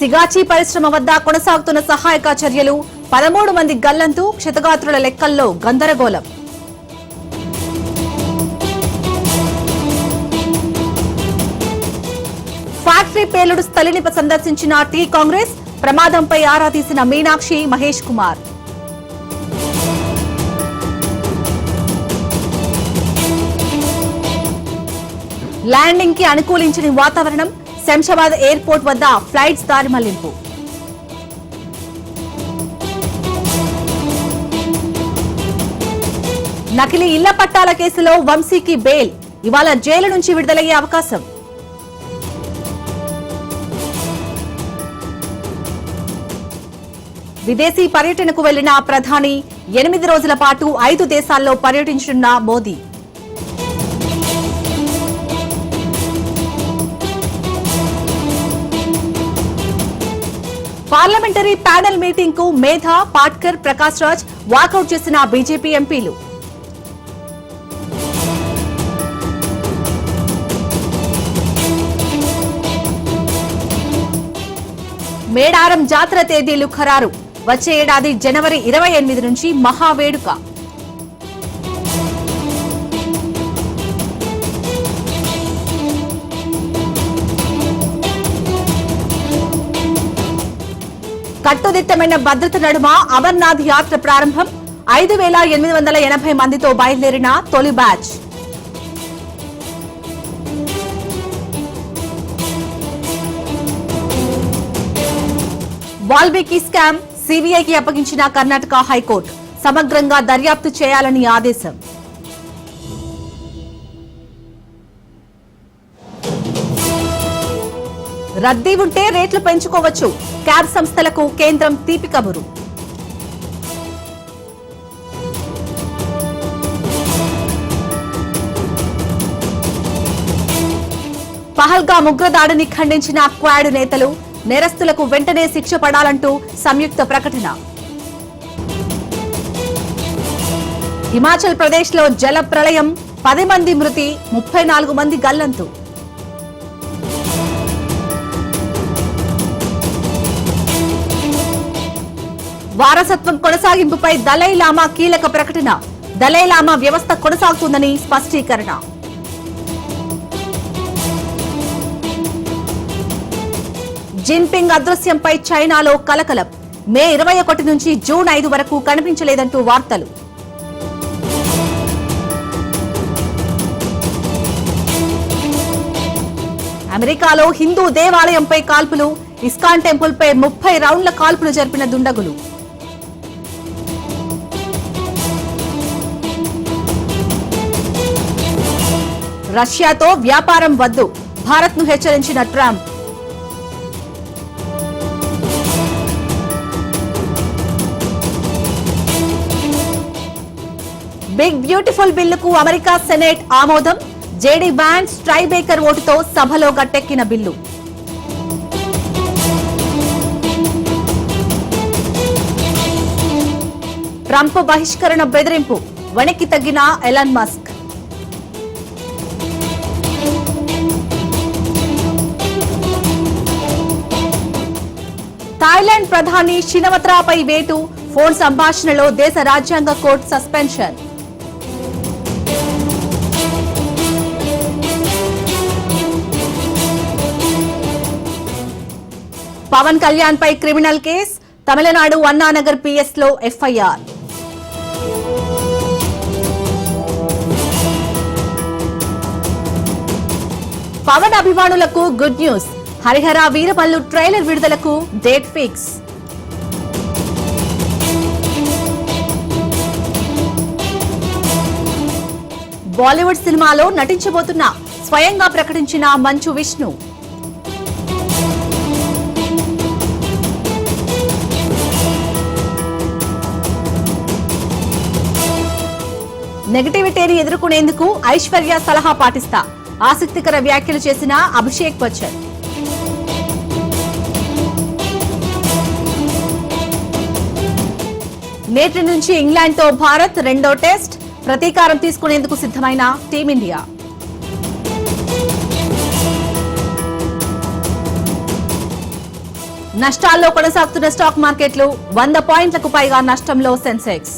సిగాచి పరిశ్రమ వద్ద కొనసాగుతున్న సహాయక చర్యలు 13 మంది గల్లంతు క్షతగాత్రుల లెక్కల్లో గందరగోళం. ఫ్యాక్టరీ పేలుడు స్థలిని సందర్శించిన టీ కాంగ్రెస్ ప్రమాదంపై ఆరా తీసిన మీనాక్షి మహేష్ కుమార్. ల్యాండింగ్ కి అనుకూలించని వాతావరణం శంషాబాద్ ఎయిర్పోర్ట్ వద్ద ఫ్లైట్స్ దారి మళ్లింపు. నకిలీ ఇళ్ల పట్టాల కేసులో వంశీకి బెయిల్ ఇవాళ జైలు నుంచి విడుదలయ్యే అవకాశం. విదేశీ పర్యటనకు వెళ్లిన ప్రధాని 8 రోజుల పాటు 5 దేశాల్లో పర్యటించనున్న మోదీ. పార్లమెంటరీ ప్యానెల్ మీటింగ్ కు మేధా, పాట్కర్, ప్రకాష్ రాజ్ వాకౌట్ చేసిన బీజేపీ ఎంపీలు. మేడారం జాతర తేదీలు ఖరారు. వచ్చే ఏడాది జనవరి 28 నుంచి మహావేడుక. కట్టుదిట్టమైన భద్రత నడుమ అమర్నాథ్ యాత్ర ప్రారంభం. 5880 మందితో బయలుదేరిన తొలి బ్యాచ్. వాల్మీకి స్కామ్ సిబిఐకి అప్పగించిన కర్ణాటక హైకోర్టు సమగ్రంగా దర్యాప్తు చేయాలని ఆదేశం. రద్దీ ఉంటే రేట్లు పెంచుకోవచ్చు. క్యాబ్ సంస్థలకు కేంద్రం తీపి కబురు. పహల్గామ్ ఉగ్రదాడిని ఖండించిన క్వాడ్ నేతలు. నేరస్తులకు వెంటనే శిక్ష పడాలంటూ సంయుక్త ప్రకటన. హిమాచల్ ప్రదేశ్ లో జల ప్రళయం 10 మంది మృతి, 34 మంది గల్లంతు. వారసత్వం కొనసాగింపుపై దలైలామా కీలక ప్రకటన. దలైలామా వ్యవస్థ కొనసాగుతుందని స్పష్టీకరణ. జిన్పింగ్ అదృశ్యంపై చైనాలో కలకలం. మే 21 నుంచి జూన్ 5 వరకు కనిపించలేదంటూ వార్తలు. అమెరికాలో హిందూ దేవాలయంపై కాల్పులు. ఇస్కాన్ టెంపుల్ పై 30 రౌండ్ల కాల్పులు జరిపిన దుండగులు. రష్యాతో వ్యాపారం వద్దు, భారత్ ను హెచ్చరించిన ట్రంప్. బిగ్ బ్యూటిఫుల్ బిల్లుకు అమెరికా సెనేట్ ఆమోదం. జేడీ వ్యాన్స్, ట్రైబేకర్ ఓటుతో సభలో గట్టెక్కిన బిల్లు. ట్రంప్ బహిష్కరణ బెదిరింపు. వెనక్కి తగ్గిన ఎలాన్ మస్క్. థాయిలాండ్ ప్రధాని షినవత్రాపై వేటు. ఫోన్ సంభాషణలో దేశ రాజ్యాంగ కోర్టు సస్పెన్షన్. పవన్ కళ్యాణ్ పై criminal case. Tamil Nadu Anna Nagar PS లో ఎఫ్ఐఆర్. పవన్ అభిమానులకు good news. Harihara Veeramallu trailer విడుదలకు డేట్ ఫిక్స్. బాలీవుడ్ సినిమాలో నటించబోతున్న స్వయంగా ప్రకటించిన మంచు విష్ణు. నెగటివిటీని ఎదుర్కొనేందుకు ఐశ్వర్య సలహా పాటిస్తా. ఆసక్తికర వ్యాఖ్యలు చేసిన అభిషేక్ బచ్చన్. నేటి నుంచి ఇంగ్లాండ్తో భారత్ రెండో టెస్ట్. ప్రతీకారం తీసుకునేందుకు సిద్ధమైన టీమిండియా. నష్టాల్లో కొనసాగుతున్న స్టాక్ మార్కెట్లు 100 పాయింట్లకు పైగా నష్టంలో సెన్సెక్స్.